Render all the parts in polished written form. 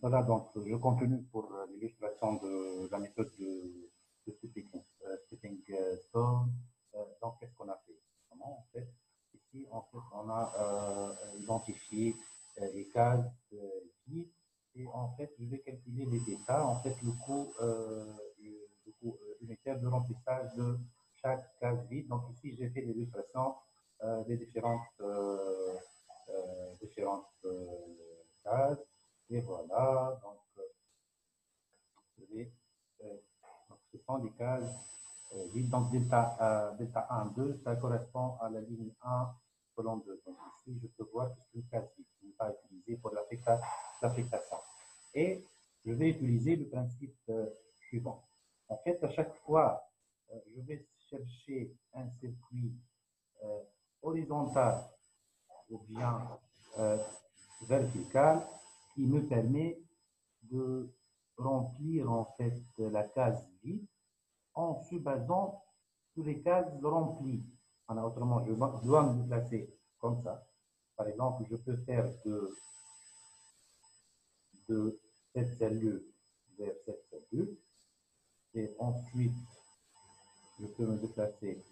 Voilà, donc je continue pour l'illustration de la méthode de Stepping Stone. Donc, qu'est-ce qu'on a fait? Comment en fait? Ici, en fait, on a identifié les cases vides et en fait, je vais calculer les états, en fait, le coût unitaire de remplissage de chaque case vide. Donc, ici, j'ai fait l'illustration des différentes cases. Et voilà, je vais, euh, donc ce sont des cases vides. Donc delta 1, 2, ça correspond à la ligne 1, colonne 2. Donc ici, je peux voir que c'est une case vide qui n'est pas utilisée pour l'affectation. Et je vais utiliser le principe suivant. En fait, à chaque fois, je vais chercher un circuit euh, horizontal ou bien euh, vertical qui me permet de remplir en fait la case vide en se basant sur les cases remplies. Autrement, je dois me déplacer comme ça. Par exemple, je peux faire de cette cellule vers cette cellule et ensuite je peux me déplacer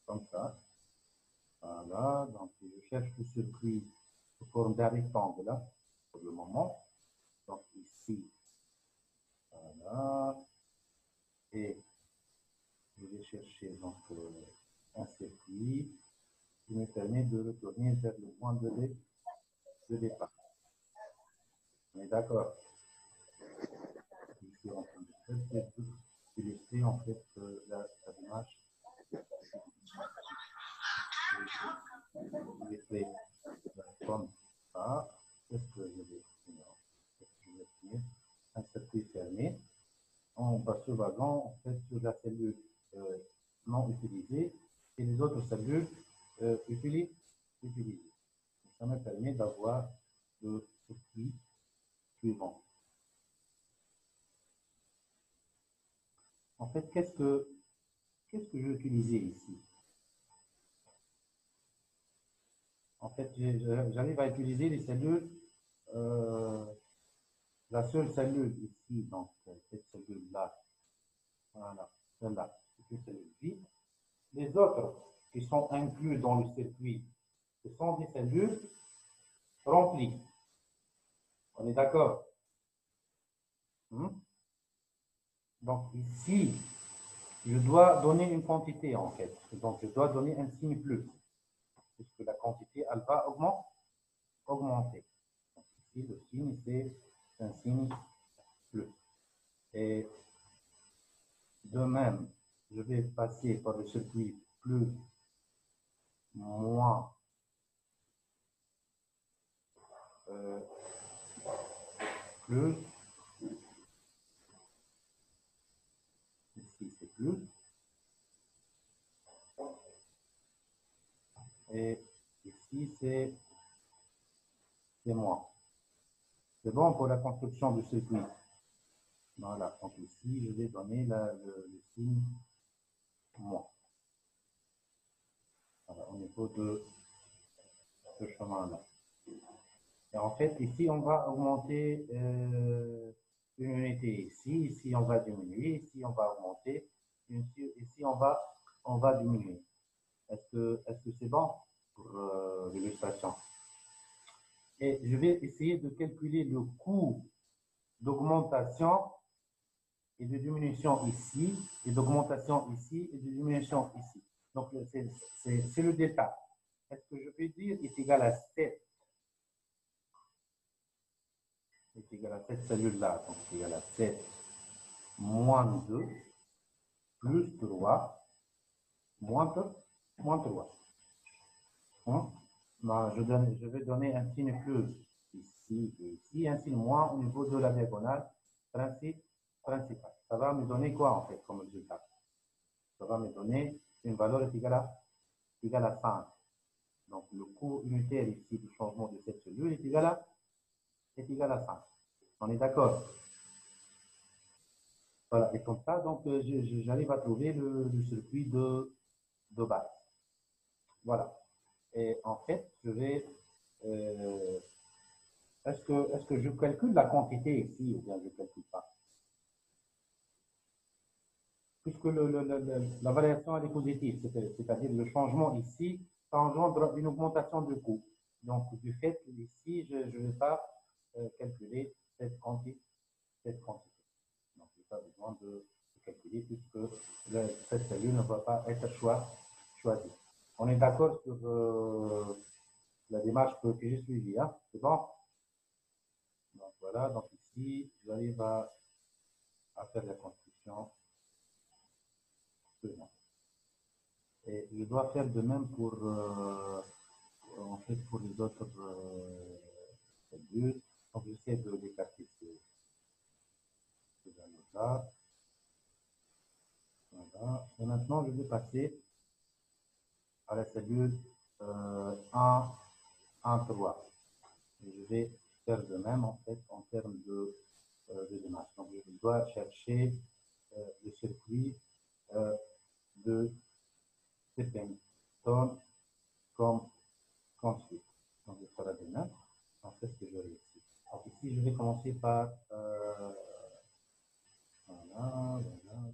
comme ça. Voilà, donc je cherche le circuit sous forme d'un rectangle là, pour le moment. Donc ici, voilà, et je vais chercher donc un circuit qui me permet de retourner vers le point de départ. On est d'accord? Ici, en train de faire, c'est d'illustrer en fait la démarche. Je vais faire comme ça. Qu'est-ce que je vais finir? Je vais finir un circuit fermé en se basant en fait sur la cellule euh, non utilisée et les autres cellules utilisées. Ça me permet d'avoir le circuit suivant. En fait, qu'est-ce que j'ai utilisé ici? En fait, j'arrive à utiliser les cellules, euh, la seule cellule ici, donc cette cellule-là, voilà, celle-là, c'est une cellule vide. Les autres qui sont inclus dans le circuit, ce sont des cellules remplies. On est d'accord? Hmm? Donc ici, je dois donner une quantité en fait. Donc je dois donner un signe plus, puisque la quantité, elle va augmenter. Donc, ici, le signe, c'est un signe plus. Et de même, je vais passer par le circuit plus, moins, euh, plus, ici c'est plus, et ici c'est moins. C'est bon pour la construction du circuit. Voilà, donc ici je vais donner le signe moins. Voilà, au niveau de ce chemin-là. Et en fait, ici, on va augmenter une unité ici, ici, on va diminuer, ici, on va augmenter, ici, on va diminuer. Est-ce que c'est bon pour l'illustration? Et je vais essayer de calculer le coût d'augmentation et de diminution ici, et d'augmentation ici, et de diminution ici. Donc, c'est le delta. Est-ce que je peux dire est égal à 7 est égal à cette cellule-là, donc c'est égal à 7 moins 2 plus 3 moins, moins 3. Hein? Ben, je vais donner un signe plus ici et ici, un signe moins au niveau de la diagonale principale. Ça va me donner quoi en fait comme résultat? Ça va me donner une valeur égale à 5. Donc le coût unitaire ici du changement de cette cellule est égal à 5. On est d'accord? Voilà, et comme ça, donc j'arrive à trouver le circuit de base. Voilà. Et en fait, je vais est-ce que je calcule la quantité ici ou bien je ne calcule pas? Puisque la variation elle est positive, c'est-à-dire le changement ici, ça engendre une augmentation du coût. Donc, du fait ici, je ne vais pas calculer cette quantité, cette quantité. Donc, je n'ai pas besoin de calculer puisque cette cellule ne va pas être choisie. On est d'accord sur la démarche que j'ai suivie, hein? C'est bon? Donc, voilà. Donc, ici, j'arrive à faire la construction. Et je dois faire de même pour, en fait, pour les autres cellules. Donc, j'essaie de déplacer ces anneaux-là. Voilà. Et maintenant, je vais passer à la cellule 1, 3. Et je vais faire de même, en fait, en termes de démarche. Donc, je dois chercher le circuit de Stephenson comme suite. Donc, je ferai de même. En fait, ce que je réussis. Donc, ici, je vais commencer par voilà, voilà.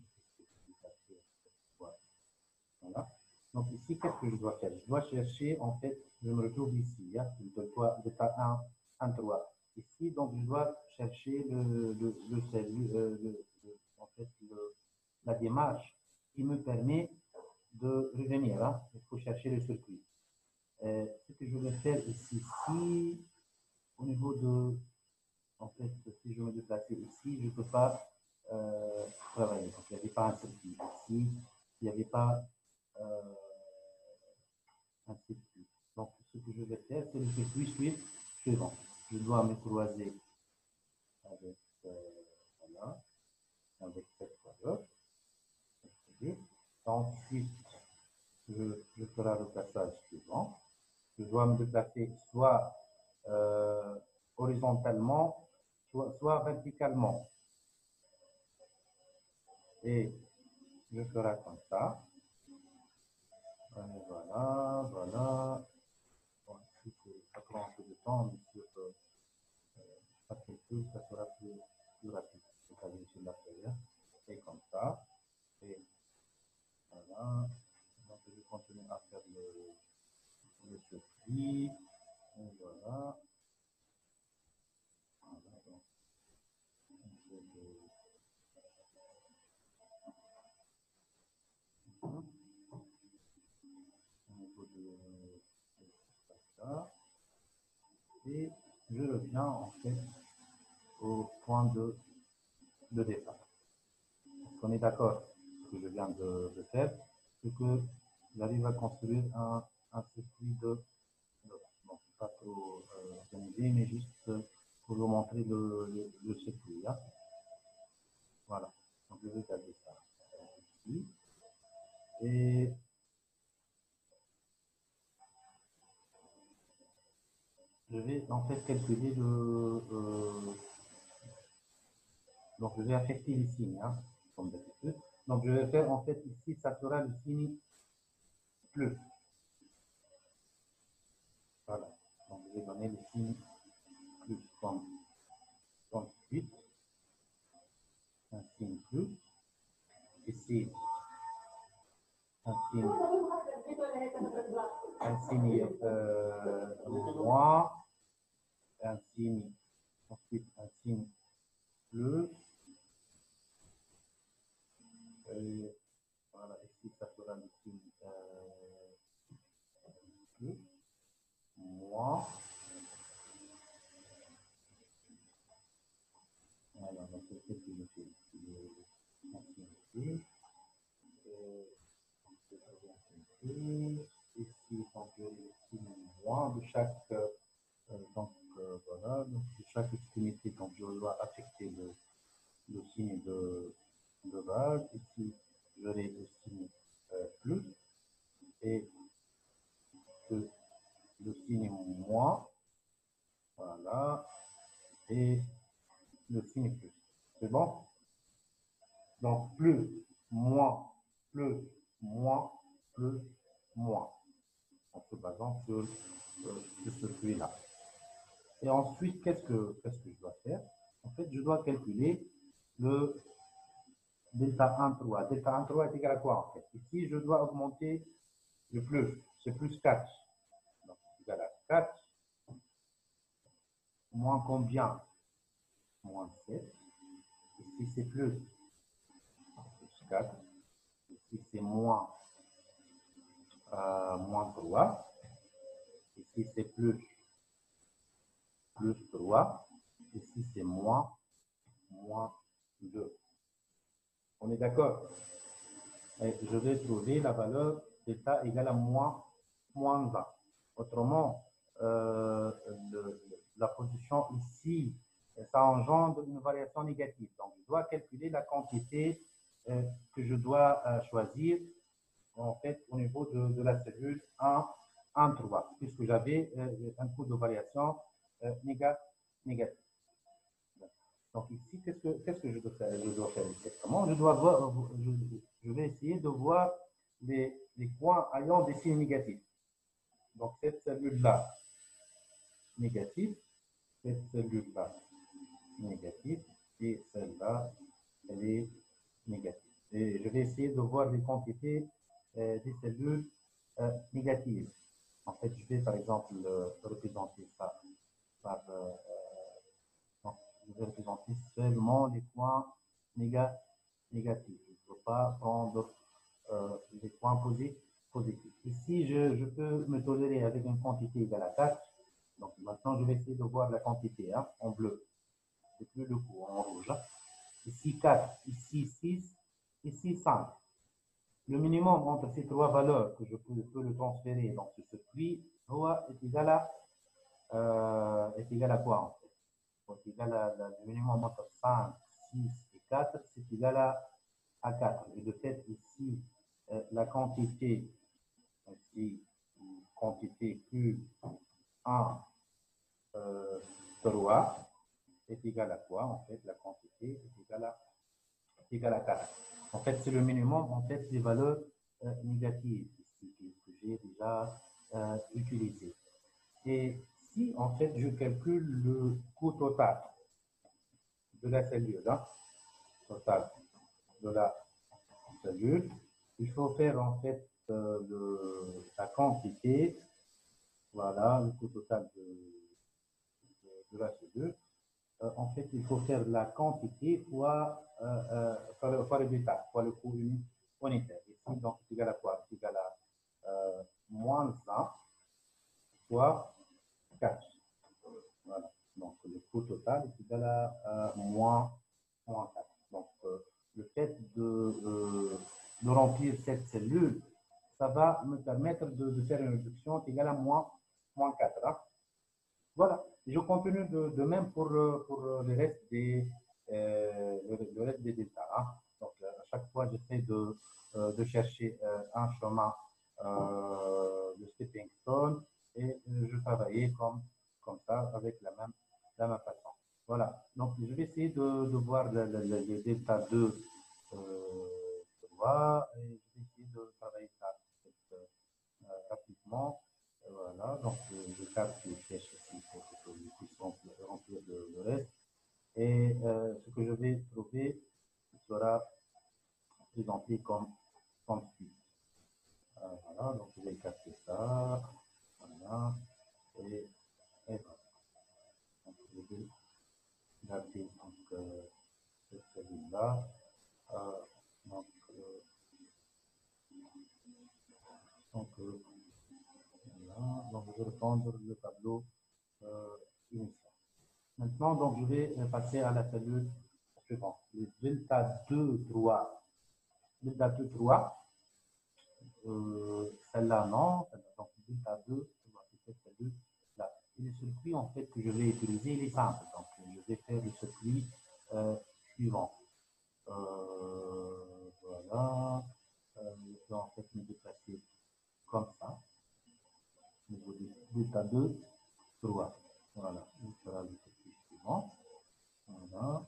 Voilà. Donc ici, qu'est-ce que je dois faire? Je dois chercher, en fait, je me retrouve ici, hein, de tas 1, 3. Ici, donc je dois chercher en fait, la démarche qui me permet de revenir. Hein. Il faut chercher le circuit. Ce que je vais faire ici, si au niveau de, en fait, si je me déplace ici, je ne peux pas travailler. Donc, il n'y avait pas un circuit ici, il n'y avait pas euh, un circuit. Donc, ce que je vais faire, c'est le circuit suivant. Je dois me croiser avec, voilà, avec cette couleur. Ensuite, je ferai le passage suivant. Je dois me déplacer soit horizontalement, soit verticalement. Et je ferai comme ça. Voilà, voilà. Bon, ici, ça prend un peu de temps, mais sur chaque calcul, ça sera plus rapide. Donc, aller sur la feuille, et comme ça. Et voilà. Donc, je vais continuer à faire le circuit. Et voilà. Voilà, donc, je vais au niveau de ça. Et je reviens en fait au point de départ. On est d'accord, ce que je viens de faire, c'est que j'arrive à construire un circuit bon, pas trop organisé, mais juste pour vous montrer le circuit. Hein. Voilà, donc je vais garder ça ici. Et je vais en fait calculer donc je vais affecter les signes, hein, comme d'habitude. Donc je vais faire en fait ici, ça sera le signe plus. Voilà. Donc je vais donner le signe plus comme suite, un signe plus. Ici, un signe moins, un signe, ensuite un signe plus. Et voilà, ici ça sera le signe plus, moins. Voilà, donc c'est ce que je fais ici, un signe plus. Ici, donc, le signe moins de chaque, donc, voilà, donc, de chaque extrémité, donc je dois affecter le signe de base. Ici, j'aurai le signe plus et le signe moins, voilà, et le signe plus. C'est bon? Donc, plus, moins, plus, moins, plus, moins. En se basant sur ce circuit-là. Et ensuite, qu'est-ce que je dois faire? En fait, je dois calculer le delta 1, 3. Delta 1, 3 est égal à quoi en fait? Ici, je dois augmenter le plus. C'est plus 4. Donc, c'est égal à 4 moins combien? Moins 7. Ici, c'est plus 4. Ici, c'est moins 3. Ici, c'est plus 3. Ici, c'est moins 2. On est d'accord? Et je vais trouver la valeur delta égale à moins 1. Autrement, la position ici, ça engendre une variation négative. Donc, je dois calculer la quantité que je dois choisir en fait au niveau de la cellule 1, 3, puisque j'avais un coût de variation négatif. Donc ici, qu'est-ce que je dois faire exactement? Je vais essayer de voir les points ayant des signes négatifs. Donc cette cellule-là, négative, cette cellule-là, négative, et celle-là, elle est négative. Et je vais essayer de voir les quantités des cellules négatives. En fait, je vais par exemple représenter ça par donc, je vais représenter seulement les points négatifs. Je ne peux pas prendre les points positifs. Ici, je peux me tolérer avec une quantité égale à 4. Donc maintenant, je vais essayer de voir la quantité hein, en bleu. C'est plus le coup en rouge. Ici 4, ici 6, ici 5. Le minimum entre ces trois valeurs que je peux le transférer dans ce circuit est égal à quoi en fait? Donc, égal à le minimum entre 5, 6 et 4, c'est égal à 4. Et de fait, ici, la quantité, ici, quantité Q1, 3 est égale à quoi? En fait, la quantité est égale à 4. En fait, c'est le minimum, en fait, des valeurs négatives ici, que j'ai déjà utilisées. Et si, en fait, je calcule le coût total de la cellule, hein, total de la cellule, il faut faire en fait la quantité, voilà, le coût total de la cellule. En fait, il faut faire la quantité fois le détail, fois le coût unitaire. Ici, donc, c'est égal à quoi? C'est égal à moins 1 fois 4. Voilà. Donc, le coût total est égal à moins 4. Donc, le fait de remplir cette cellule, ça va me permettre de faire une réduction égale à moins 4. Hein. Voilà. Je continue de même pour le reste le reste des deltas. Hein. Donc, à chaque fois, j'essaie de chercher un chemin de stepping stone et je travaillais comme ça avec la même façon. Voilà. Donc, je vais essayer de voir le delta 2 3 et je vais essayer de travailler ça rapidement. Voilà, donc je capte les flèches ici pour que nous puissions remplir le reste. Et ce que je vais trouver sera présenté comme suit. Voilà, donc je vais capter ça. Voilà, et voilà. Donc je vais garder cette cellule-là. Donc, voilà, donc je vais reprendre le tableau initial. Maintenant, donc, je vais passer à la cellule suivante. Le delta 2, 3. Delta 2, 3. Celle-là, non. Donc, delta 2, c'est cette cellule-là. Et le circuit, en fait, que je vais utiliser, il est simple. Donc, je vais faire le circuit suivant. Voilà. Je peux en fait me déplacer comme ça. Au niveau du delta 2, 3. Voilà. Il sera le circuit suivant. Voilà.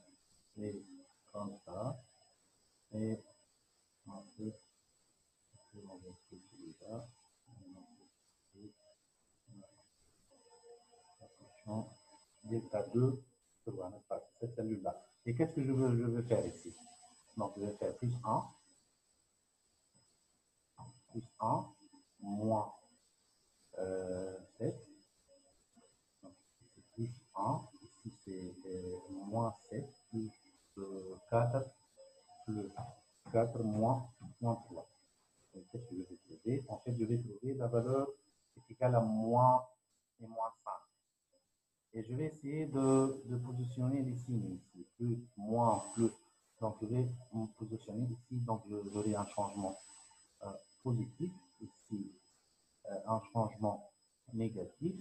Et comme ça. Et ensuite, on va celui-là. Attention. 2 3, n'est-ce pas? Cette cellule-là. Et qu'est-ce que je veux faire ici? Donc, je vais faire plus 1 moins 7. Donc, c'est plus 1. Ici, c'est moins 7 plus 4 plus 4 moins 3. Et qu'est-ce que je vais trouver? En fait, je vais trouver la valeur est égale à moins et moins 5. Et je vais essayer de positionner les signes ici. Plus, moins, plus. Donc, je vais me positionner ici. Donc, j'aurai un changement positif. Ici, un changement négatif.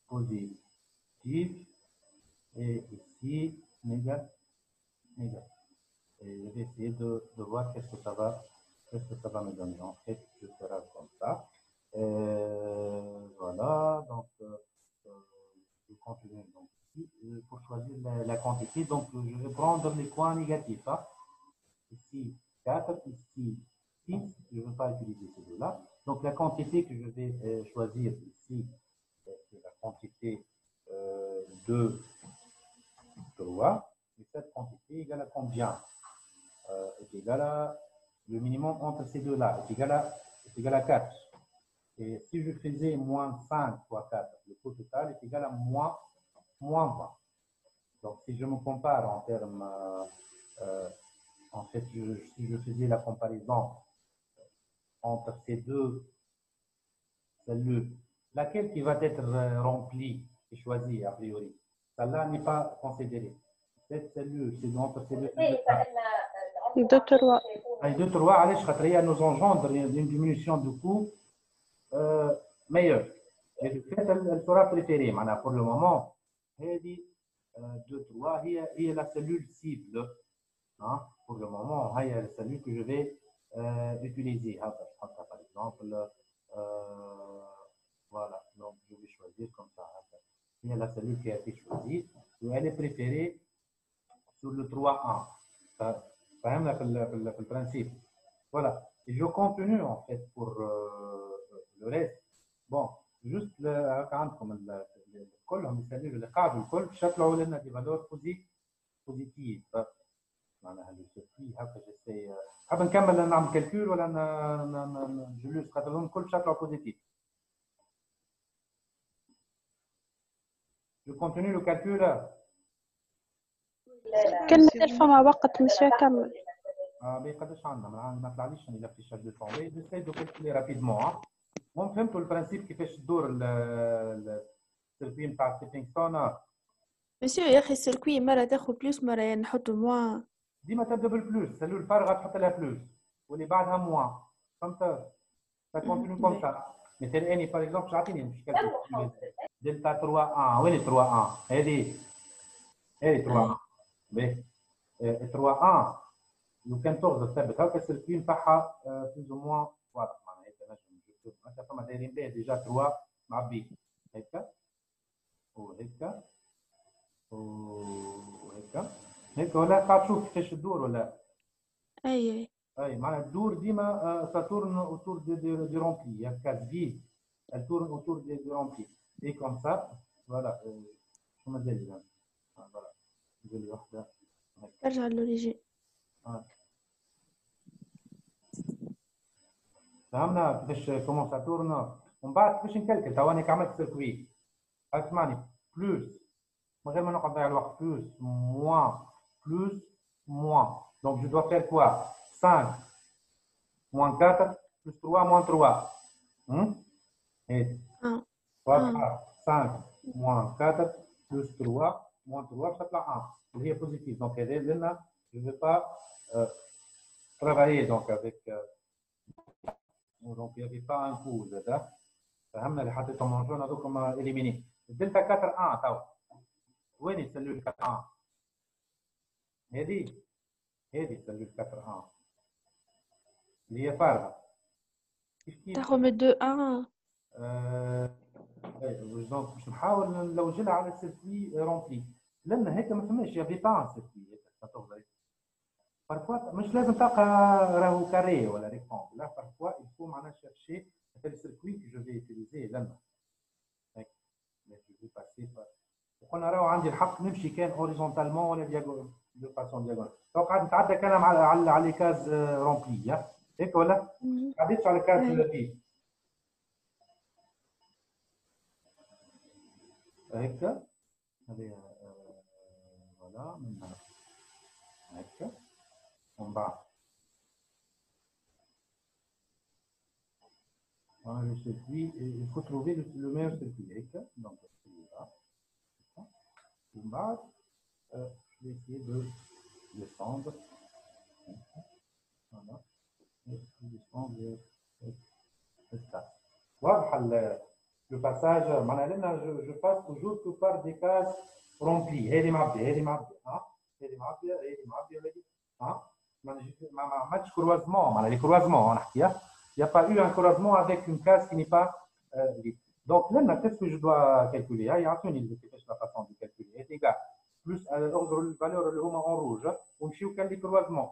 Positif. Et ici, négatif. Et je vais essayer de voir qu'est-ce que ça va me donner. En fait, je ferai comme ça. Voilà. Donc, je continue. Donc, ici, pour choisir la quantité, donc je vais prendre les points négatifs. Hein. Ici, 4, ici, 6. Je ne veux pas utiliser ces deux-là. Donc, la quantité que je vais choisir ici, c'est la quantité de 3. Et cette quantité est égale à combien? Est égal à le minimum entre ces deux-là, est égal à 4. Et si je faisais moins 5 fois 4, le coût total est égal à moins 20. Donc, si je me compare en termes, en fait, si je faisais la comparaison entre ces deux cellules, laquelle qui va être remplie et choisie a priori? Celle-là n'est pas considérée. Cette cellule, c'est entre ces deux cellules. 2 3. Les 2 3 علاش خاطر هي nous engendre une diminution de coût meilleure. Et de fait, elle sera préférée. Maintenant, pour le moment, هذه 2 3 هي la cellule cible. Hein? Pour le moment, il y a la cellule que je vais utiliser. Par exemple, voilà. Donc, je vais choisir comme ça. Il y a la cellule qui a été choisie. Et elle est préférée sur le 3-1. فهمنا في البرانسيب. Voilà. Et je continue en fait pour le reste. Bon, juste عندكم كلهم يسالوا اللي قاعدوا الكل شكلوا لنا دي فالور بوزيتيف. معناها لو سيركوي هكا جيسي حاب نكمل نعمل كالكول ولا جلوس خاطر لهم الكل شكلوا بوزيتيف. Je continue le calcul. كلمة ألف مع وقت مش كمل. قداش عندنا؟ ما طلعليش انا لافيشاج دو طون. جيساي دو كالكولي رابيدمون. المهم فهمتوا البرانسيب كيفاش تدور السيركوي نتاع ستيبينغ ستون. مسيو يا اخي السيركوي مرة تاخذ بلوس مرة نحطوا موان. ديما تبدا بالبلوس، السلول الفارغه تحط لها بلوس واللي بعدها موان. فهمت؟ ça continue comme ça. مثل اني باغ اكزومبل تعطيني مش كالكول دلتا 3 1 وين 3 1 هذه 3 1 باهي 3 1 لو كان تغزر ثابت هكا السيركوي نتاعها بلوز او موان واضح. معناها هيك نجم هكا فما دايرين بها ديجا 3 معبي هكا وهكا وهكا هيك ولا قاعد تشوف كيفاش تدور ولا؟ اي معناها تدور ديما ساتورن اوتور دي رومبلي يا كاس فيد التورن اوتور دي رومبلي اي كوم سا فوالا. شو مازال الان؟ فوالا ندير لي وحده ارجع لوريجين. فهمنا كيفاش كومون ساتورن. ومن بعد كيفاش نكلكل تو انا عملت سيركوي اسمعني بلوس من غير ما نقعد نضيع الوقت بلوس موان donc je dois faire quoi 5 moins 4 plus 3 moins 3 et 5 moins 4 plus 3 moins 3 ça fait 1 اللي هي positif donc هذا لنا je ne vais pas travailler donc avec donc il n'y avait pas un coup هذا فهمنا اللي حطيتهم مونجون هذوكم éliminé الدلتا 4 1 تو وين السلول 4 1 هذه السلول 4 اللي هي فارغه كيف تاخذ من 2 دونك باش نحاول نلوجلها على السيركوي رومبلي لان هيك ما فماش يا بيطان سيركوي هيك تفضل بارفوا مش لازم تلقى راهو كاري ولا ريكتانغل لا بارفوا يكو معناها شيرشي هذا السيركوي كو جو في utiliser لان هيك جو في باسي وقلنا راهو عندي الحق نمشي كان اوريزونتالمون ولا دو فاسون دياغونال. تو قاعد نتعدى كان على لي كاز رومبلي هيك ولا؟ مم. عديتش على كاز أي. في هيك هذه فوالا من هيك ومن بعد le circuit, il faut trouver le meilleur circuit. Donc, celui-là. Je vais essayer de descendre. Voilà. Et descendre vers ça. واضح le passage. Je passe toujours que par des cases remplies. هذه معبية هذه معبية هذه معبية هذه معبية هذه ما عملتش كروازمون معناها لي كروازمون نحكيها. Il n'y a pas eu un croisement avec une case qui n'est pas libre. Donc là, qu'est-ce que je dois calculer? Il y a la façon de calculer. C'est égal. Plus la valeur en rouge. On fait aucun croisement.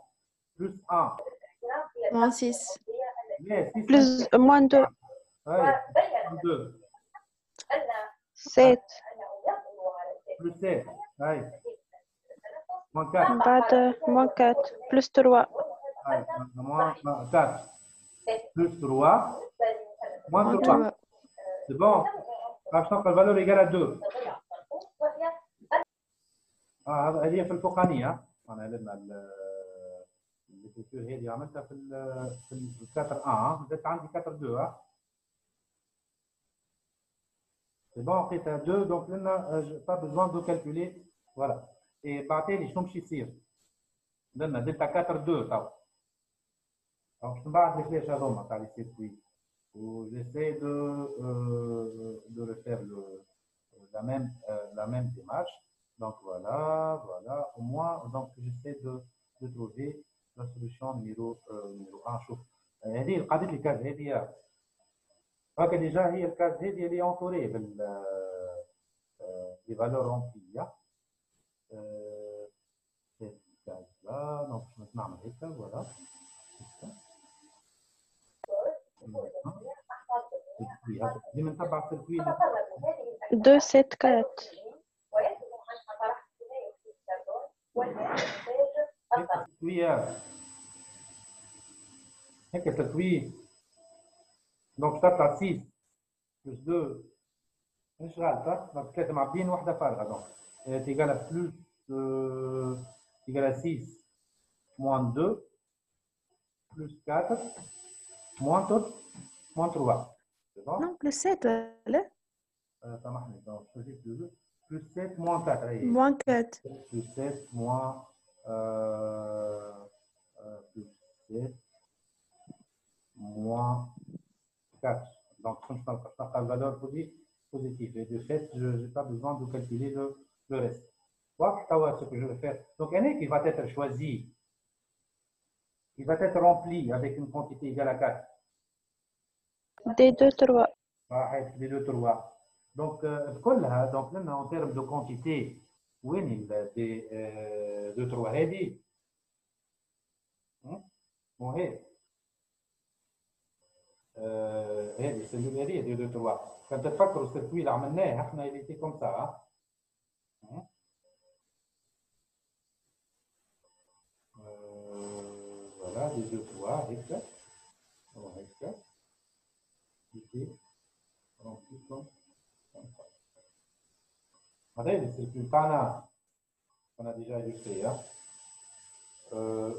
Plus 1. Moins 6. Plus moins 2. Ouais, 2. 7. Plus 7. Ouais. Moins 4. بعد moins 4. Plus 3. Ouais. Moins 4. Plus 3. Moins Moins 3. 3. C'est bon. Sachant que la valeur est égale à 2. هذه في الفوقانية. أنا لما l'écriture هذه عملتها في 4 1 زدت عندي 4 2 C'est bon, après tu as 2 donc là pas besoin de calculer voilà. Et بعتالي شنو باش يصير؟ لنا درت 4 2 تو. Donc je نبعث الفلاش هذوما تاع لي سيركوي. J'essaie de refaire la même démarche. Donc voilà, au moins, donc j'essaie de trouver la solution numéro 1. شوف هذه قاعدة لي كاز هذه هكا ديجا هي الكاز هذه اللي انطوري بال لي فالور رونبلي الكاز لا دونك باش نعمل هيك فوالا ديما نتبع السيركوي 2 7 4. هيك السيركوي دونك تطلع 6 بلس 2 مش غلطة دونك 3 معبين وحدة فارغة دونك تيغال بلس تيغال 6 moins 2 plus 4 moins 3 c'est bon? Non, plus 7, là. سامحني donc plus 7 moins 4 هي Moins 4. plus 7 moins plus 7 moins 4. Donc, je prends la valeur positive. Et de fait, je n'ai pas besoin de calculer le reste. Voilà ce que je vais faire. Donc, un qui va être choisi, il va être rempli avec une quantité égale à 4. Des 2 3. Les 2 3. Donc, donc là, en termes de quantité, où est des 2 3 هذه؟ وهي هذه السلول هذه 2 2 3 كان تتفكروا السيركوي اللي عملناه احنا اللي تي كوم سا فوالا 2 2 3 هيك وهيك يجي رونبلي هذا السيركوي تاعنا انا ديجا يوسفيه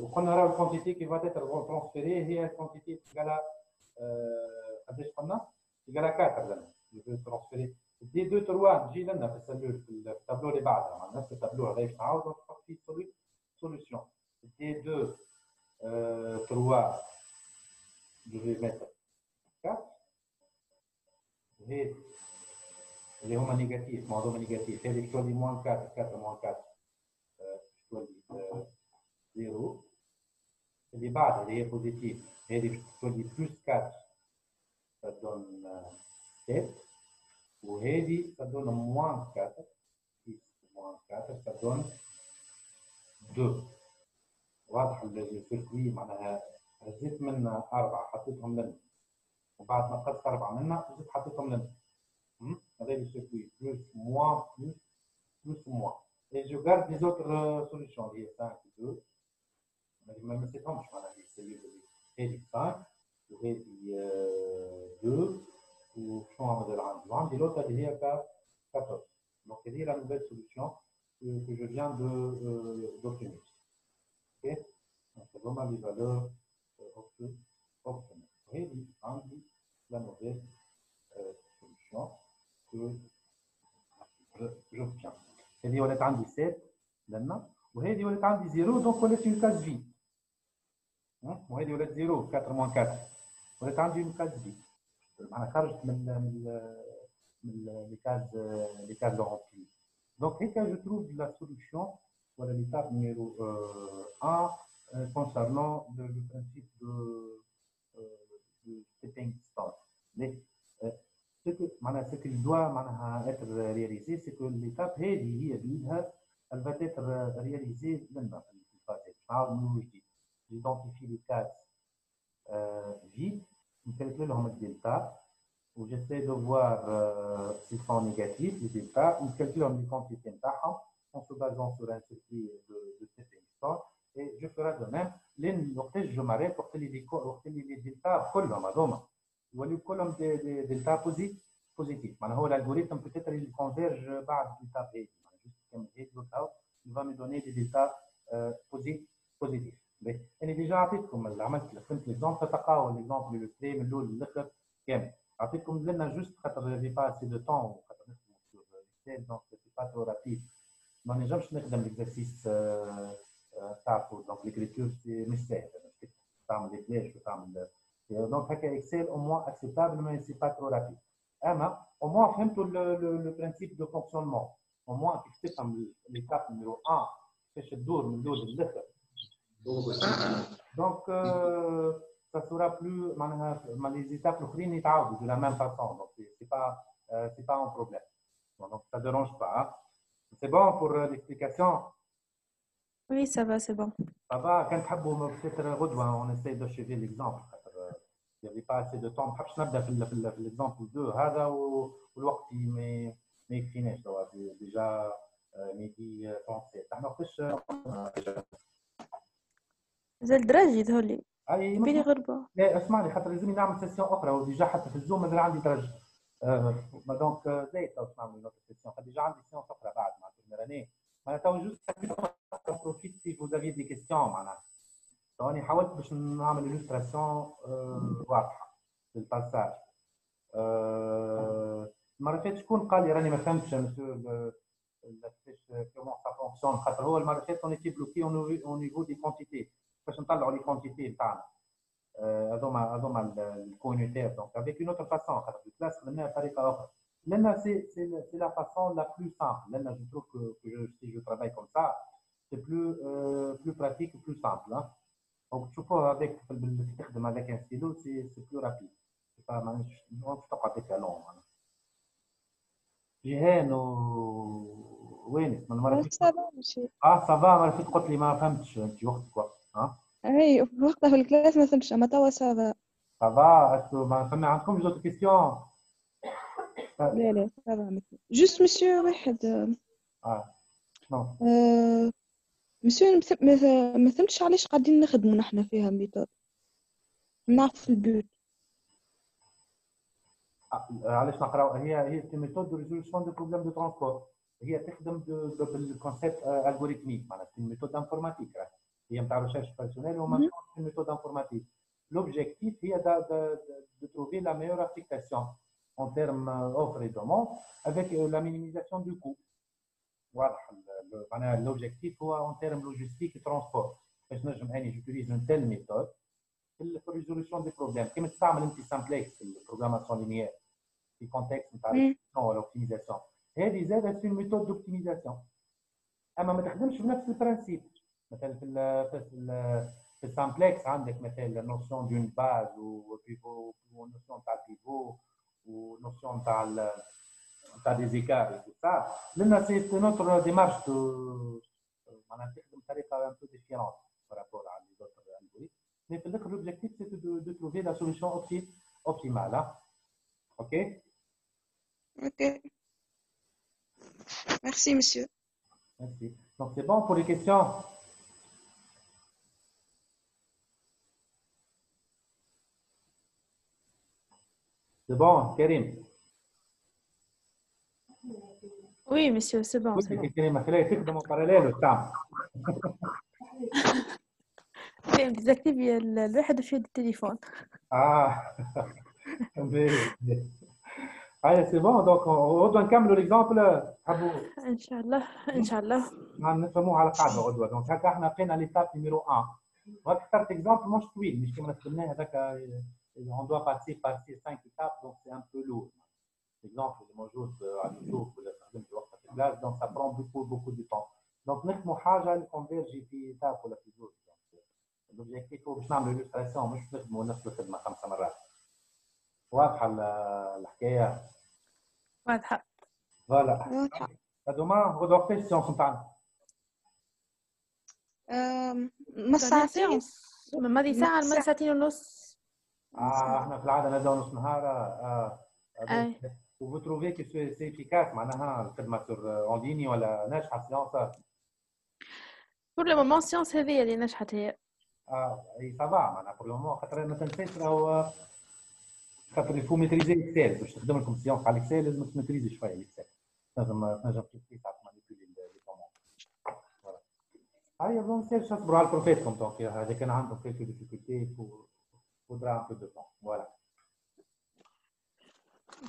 وقلنا راه الكونتيتي كي فا تيتر ترانسفيري هي الكونتيتي تاع قداش قلنا؟ égale à 4 لنا. Je vais transférer دي 2 3 نجي لنا في السلول في التابلو اللي بعدها مع نفس التابلو هذا باش نعاودو نحط فيه سوليسيون. دي 2 3 je vais mettre 4 هذه اللي هما نيجاتيف معظمها نيجاتيف هذه تولي موان 4 4 موان 4 تولي 0 اللي بعد اللي هي بوزيتيف هذه تولي بلس 4 ça donne 7 وهذه ça donne moins 4 6 moins 4 ça donne 2 واضح السيركوي معناها هزيت منها 4 حطيتهم لنا وبعد ما نقصت 4 منها زدت حطيتهم لنا هذا السيركوي بلس موان بلس plus ou moins. Et je garde les autres solutions. Il y a 5, 2. Même c'est comme je m'en ai dit, c'est 5, ou 2, ou je de l'un. Et l'autre, il y a 14. Donc, c'est la nouvelle solution que je viens d'obtenir. Ok? Donc, c'est vraiment les valeurs obtenues. Et la nouvelle solution que j'obtiens. هذه ولات عندي 7 لنا وهذه ولات عندي 0 دونك ولات une case vide. وهذه ولات 0 4 moins 4 ولات عندي une case vide. معناها خرجت من les cases remplies. Donc هيك je trouve la solution voilà l'étape numéro 1 concernant le principe de stepping stone. Mais ce qu'il doit être réalisé, c'est que l'étape elle va être réalisée maintenant. J'identifie les cases vides, je calcule le delta, où j'essaie de voir s'ils sont négatifs, les deltas, je calcule les quantités en se basant sur un circuit de stepping stone, et je ferai de même. Je m'arrête pour les deltas كلهم يوليو كلهم دي دلتا بوزيتيف معناها هو الالغوريثم بتاتر اللي كونفيرج بعد دلتا هادي معناها جوست كما هيك لوك اوت يفا مي دوني دي دلتا بوزيتيف انا ديجا عطيتكم عملت فهمت ليكزومبل تلقاو ليكزومبل لو بلاي من الاول للاخر كامل عطيتكم لنا جوست خاطر جي با سي دو طون خاطر نخدموا سور اكسل دونك سي با ترو رابيد ما نجمش نخدم ليكزارسيس تاعو دونك ليكريتور سي مش ساهل تعمل دي فلاش وتعمل donc Excel au moins acceptable mais c'est pas trop rapide. Au moins فهمتوا le principe de fonctionnement. Au moins tu fais l'étape numéro 1 فاش تدور من الاول للاخر. Donc ça sera plus معناها les étapes الاخرين يتعاودوا de la même façon. Donc c'est pas un problème. Donc ça dérange pas. Hein. C'est bon pour l'explication. Oui, ça va, c'est bon. Ça va, quand تحبوا peut-être غدوه on essaie de suivre l'exemple. Il n'y avait pas assez de temps. Je vais نبدا في l'exemple 2 هذا والوقت ما يكفيناش déjà ميدي 37 احنا وقتاش زاد دراجي تهولي اي بيني غربة. لا اسمعني خاطر لازمني نعمل سيسيون اخرى وديجا حتى في الزوم مازال عندي درج دونك زيد نعمل نوت سيسيون ديجا عندي سيسيون اخرى بعد مع التمرين معناتها جوست بروفيت سي فوز افي دي كيستيون معناها راني حاولت باش نعمل إلوستراسيون واضحه للباساج المره اللي فاتت شكون قال لي راني ما فهمتش مسيو كيفاش كومون سا فونكسيون خاطر هو المره اللي فاتت اون ايتي بلوكي اون نيفو دي كونتيتي باش نطلعوا لي كونتيتي نتاعنا هذوما الكونيتير دونك افيك اون اوتر فاسون خاطر في الكلاس خدمناها بطريقه اخرى لان سي لا فاسون لا بلو سامبل لان جو تروف كو سي جو ترافاي كوم سا سي بلو براتيك بلو سامبل دونك تشوفوها هذاك اللي تخدم هذاك ان ستيلو سي بلو رابيد سي با مانيش تقعد هكا لون جيهان وينك من المره سافا المره اللي قلت لي ما فهمتش انت وقتك وقت ها اي وقتها في الكلاس ما فهمتش اما توا سافا اسكو ما فما عندكم جوج كيستيون لا سافا جوست مسيو واحد شنو مسيو ما فهمتش علاش قاعدين نخدموا نحن فيها ميثود نعرف البوت علاش نقراو هي ميثود دو ريزولوشن دو بروبليم دو ترانسبور هي تخدم بالكونسيبت الغوريثميك معناتها سي ميثود انفورماتيك هي نتاع ريشيرش بيرسونيل وما سي ميثود انفورماتيك l'objectif هي de trouver la meilleure application en termes offre et demande avec la minimisation du coût voilà l'objectif هو en termes logistique et transport باش نجم اني j'utilise une telle méthode في الريزولوشن دي بروبليم كيما تستعمل انت سامبلكس في البروغراماسيون لينيير في كونتكست نتاع الاوبتيميزاسيون هذه زادت في ميثود دوبتيميزاسيون اما ما تخدمش بنفس البرانسيب مثلا في السامبلكس عندك مثلا نوسيون دون باز وبيفو ونوسيون تاع البيفو ونوسيون تاع دي زيكار اي سا لنا سي نوتر ديمارش معناها تخدم بطريقه ان بو ديفيرونت بارابور على لي زوتر الجوريثم mais peut-être l'objectif c'est de trouver la solution optimale hein? Ok merci monsieur Merci. Donc, c'est bon pour les questions? C'est bon, Karim? Oui, monsieur, c'est bon, c'est bon. Oui, Karim, خليها تخدم en parallèle التام. فهم ديزاكتيفي الواحد وشوية التليفون. Ah, allez, c'est bon. Donc, on doit نكملوا l'exemple. إن شاء الله إن شاء الله. نفهموه على قاعده غدوه. دونك هكا احنا لقينا ليتاب نيميرو 1. وهكا اخترت اكزامبل مش طويل، مش كيما خدمناه هذاك. on doit passer par ces 5 étapes, donc c'est un peu lourd. L'exemple اللي موجود على اليوتيوب ولا خدمت وقتها في الكلاس، donc ça prend beaucoup de temps. donc نخدموا حاجه اللي كونفيرجي في ايتاب ولا في زوج. لوبجيكتيف هو باش نعملوا إليستراسيون، مش نخدموا نفس الخدمه 5 مرات. واضحه الحكايه؟ واضحة. فوالا. واضحة. دوما غدوه وقتاش السيونس نتاعنا؟ ما ساعتين. ماضي ساعة لماضي ساعتين ونص. احنا في العاده نبداو نص نهار. أي. Vous trouvez que c'est efficace معناها الخدمه sur en ligne ولا ناجحه السيونس؟ pour le moment السيونس هذه اللي نجحت هي. اي سافا معناها pour le moment. خاطر ما تنساش راهو خاطر il faut maîtriser الاكسل باش تخدم لكم سيونس على الاكسل، لازم تميتريزي شويه الاكسل. تنجم تكتب ساعات مانيبيولي لي كوموند. فوالا. هاي ما نسالش تصبروا على بروفيتكم. دونك هذا كان عندكم quelques difficultés faudra un peu de temps. Voilà.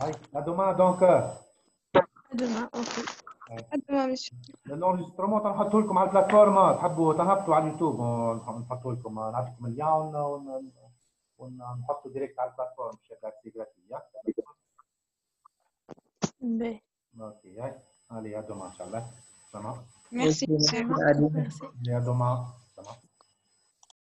Aïe, à demain donc. demain, ok. الانريسترومون تنحطوا لكم على البلاتفورم، تحبوا تهبطوا على اليوتيوب ونحطوا لكم، نعطيكم اللين ونحطوا ديريكت على البلاتفورم بشكل اكسي جراتوي. باهي. اوكي. allez à demain ان شاء الله. تمام. ميرسي. Merci. À demain.